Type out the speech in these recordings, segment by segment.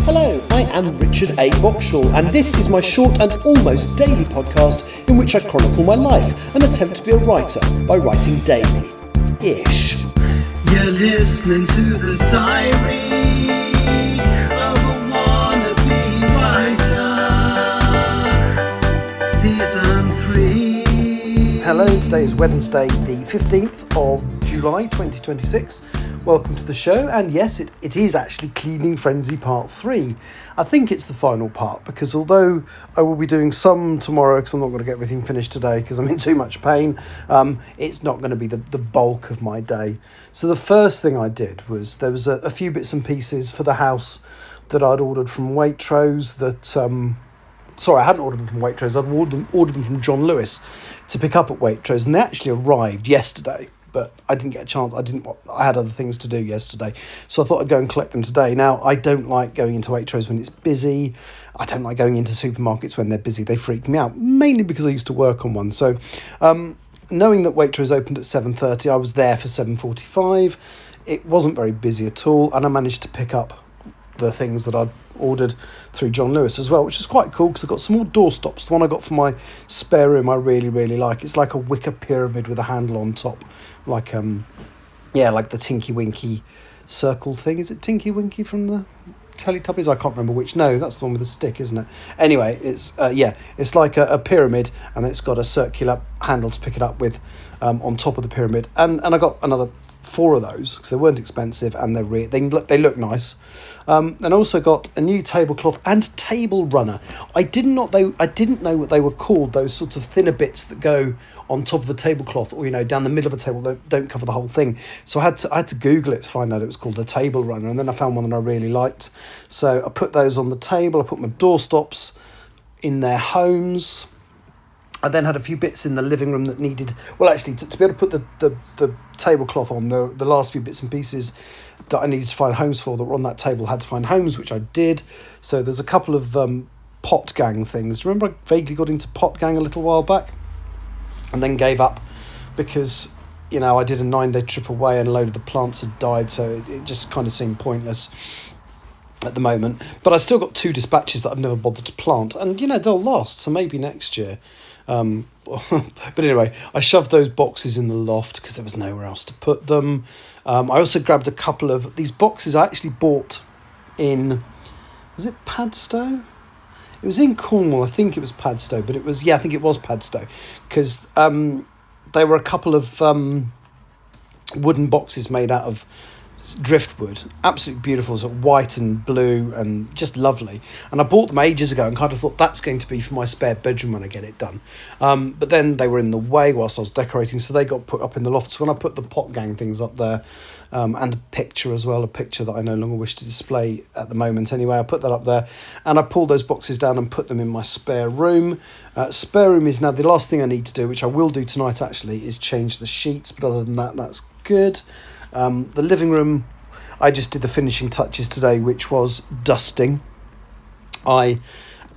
Hello, I am Richard A. Boxall, and this is my short and almost daily podcast in which I chronicle my life and attempt to be a writer by writing daily. Ish. You're listening to the diary of a wannabe writer, Season 3. Hello, today is Wednesday the 15th of July 2026. Welcome to the show, and yes, it is actually Cleaning Frenzy Part 3. I think it's the final part, because although I will be doing some tomorrow, because I'm not going to get everything finished today because I'm in too much pain, it's not going to be the bulk of my day. So the first thing I did was, there was a few bits and pieces for the house that I'd ordered from Waitrose that... Sorry, I hadn't ordered them from Waitrose. I'd ordered them from John Lewis to pick up at Waitrose, and they actually arrived yesterday. But I didn't get a chance. I had other things to do yesterday. So I thought I'd go and collect them today. Now, I don't like going into Waitrose when it's busy. I don't like going into supermarkets when they're busy. They freak me out, mainly because I used to work on one. So knowing that Waitrose opened at 7:30, I was there for 7:45. It wasn't very busy at all. And I managed to pick up the things that I'd ordered through John Lewis as well, which is quite cool because I've got some more door stops. The one I got for my spare room I really, really like. It's like a wicker pyramid with a handle on top. Like like the Tinky Winky circle thing. Is it Tinky Winky from the Teletubbies? I can't remember which. No, that's the one with the stick, isn't it? Anyway, it's it's like a pyramid, and then it's got a circular handle to pick it up with on top of the pyramid. And I got another 4 of those because they weren't expensive, and they look nice. And I also got a new tablecloth and table runner. I didn't know what they were called. Those sorts of thinner bits that go on top of a tablecloth, or down the middle of a table, that don't cover the whole thing. So I had to Google it to find out it was called a table runner, and then I found one that I really liked. So I put those on the table. I put my doorstops in their homes. I then had a few bits in the living room that needed... Well, actually, to be able to put the tablecloth on, the last few bits and pieces that I needed to find homes for that were on that table, had to find homes, which I did. So there's a couple of pot gang things. Do you remember I vaguely got into pot gang a little while back? And then gave up because, I did a 9-day trip away and a load of the plants had died, so it just kind of seemed pointless at the moment. But I still got 2 dispatches that I've never bothered to plant, and they'll last, so maybe next year. But anyway, I shoved those boxes in the loft because there was nowhere else to put them. I also grabbed a couple of these boxes I actually bought in, was it Padstow? It was in Cornwall. I think it was Padstow, but I think it was Padstow, because they were a couple of wooden boxes made out of driftwood, absolutely beautiful, sort of white and blue and just lovely. And I bought them ages ago and kind of thought that's going to be for my spare bedroom when I get it done. But then they were in the way whilst I was decorating, so they got put up in the loft. So when I put the pot gang things up there, and a picture as well, a picture that I no longer wish to display at the moment anyway, I put that up there, and I pulled those boxes down and put them in my spare room. Spare room is now the last thing I need to do, which I will do tonight actually, is change the sheets, but other than that, that's good. The living room, I just did the finishing touches today, which was dusting. I'd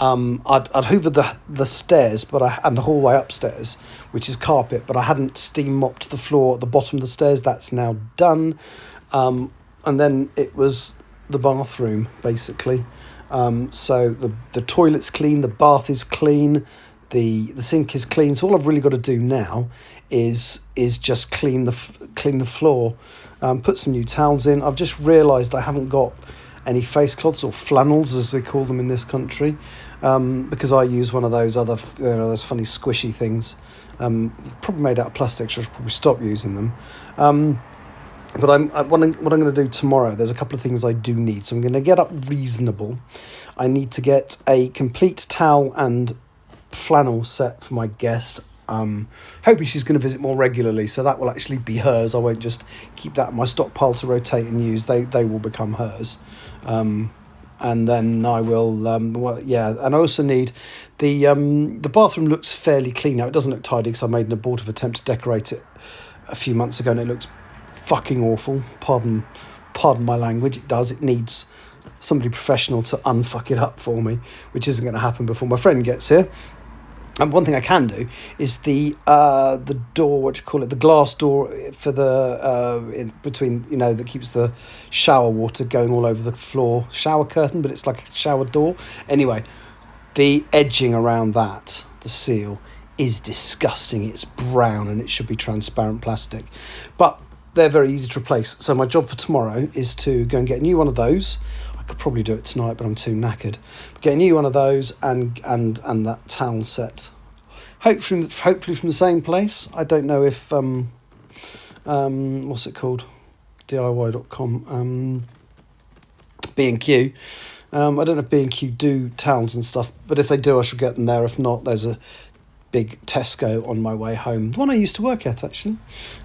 hoovered the stairs, and the hallway upstairs, which is carpet, but I hadn't steam mopped the floor at the bottom of the stairs. That's now done. And then it was the bathroom, basically. So the toilet's clean, the bath is clean, the sink is clean. So all I've really got to do now is just clean the floor. Put some new towels in. I've just realised I haven't got any face cloths, or flannels as we call them in this country, because I use one of those other those funny squishy things, probably made out of plastic, so I should probably stop using them. But what I'm going to do tomorrow, there's a couple of things I do need. So I'm going to get up reasonable. I need to get a complete towel and flannel set for my guest. Hoping she's going to visit more regularly, so that will actually be hers. I won't just keep that in my stockpile to rotate and use. They will become hers. And then I will and I also need the bathroom. Looks fairly clean now. It doesn't look tidy because I made an abortive attempt to decorate it a few months ago, and it looks fucking awful. Pardon my language. It does. It needs somebody professional to unfuck it up for me, which isn't going to happen before my friend gets here. And one thing I can do is the door, what do you call it, the glass door for the in between, that keeps the shower water going all over the floor. Shower curtain, but it's like a shower door. Anyway, the edging around that, the seal, is disgusting. It's brown and it should be transparent plastic, but they're very easy to replace. So my job for tomorrow is to go and get a new one of those. I could probably do it tonight, but I'm too knackered. Get a new one of those and that towel set. Hopefully from the same place. I don't know if what's it called? DIY.com. B&Q. I don't know if B&Q do towels and stuff, but if they do, I shall get them there. If not, there's a big Tesco on my way home. The one I used to work at, actually.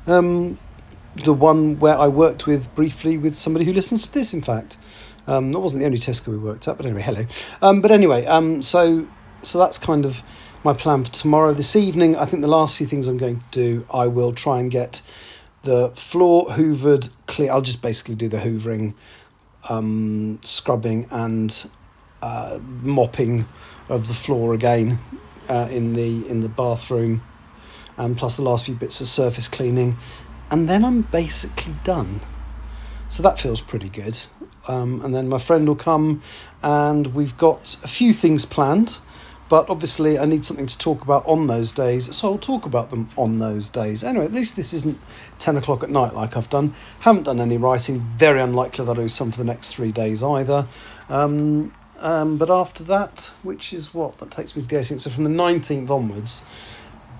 The one where I worked briefly with somebody who listens to this, in fact. That wasn't the only Tesco we worked at, but anyway, hello. So that's kind of my plan for tomorrow. This evening, I think the last few things I'm going to do, I will try and get the floor hoovered clear. I'll just basically do the hoovering, scrubbing and mopping of the floor again in the bathroom, and plus the last few bits of surface cleaning, and then I'm basically done. So that feels pretty good. And then my friend will come, and we've got a few things planned, but obviously I need something to talk about on those days, so I'll talk about them on those days. Anyway, at least this isn't 10 o'clock at night like I've done. Haven't done any writing. Very unlikely that I'll do some for the next 3 days either. But after that, which is what? That takes me to the 18th. So from the 19th onwards,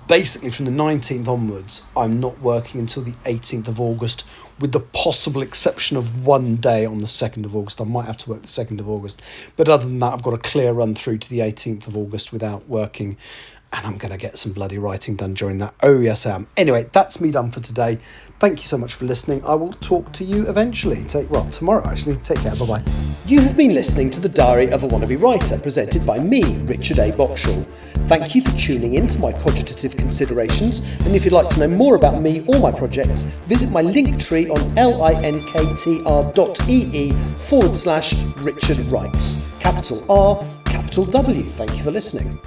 basically from the 19th onwards, I'm not working until the 18th of August, with the possible exception of one day on the 2nd of August. I might have to work the 2nd of August. But other than that, I've got a clear run through to the 18th of August without working. And I'm going to get some bloody writing done during that. Oh, yes, I am. Anyway, that's me done for today. Thank you so much for listening. I will talk to you eventually. Tomorrow, actually. Take care. Bye-bye. You have been listening to The Diary of a Wannabe Writer, presented by me, Richard A. Boxall. Thank you for tuning in to my cogitative considerations, and if you'd like to know more about me or my projects, visit my link tree on linktr.ee/Richard Writes. Capital R, capital W. Thank you for listening.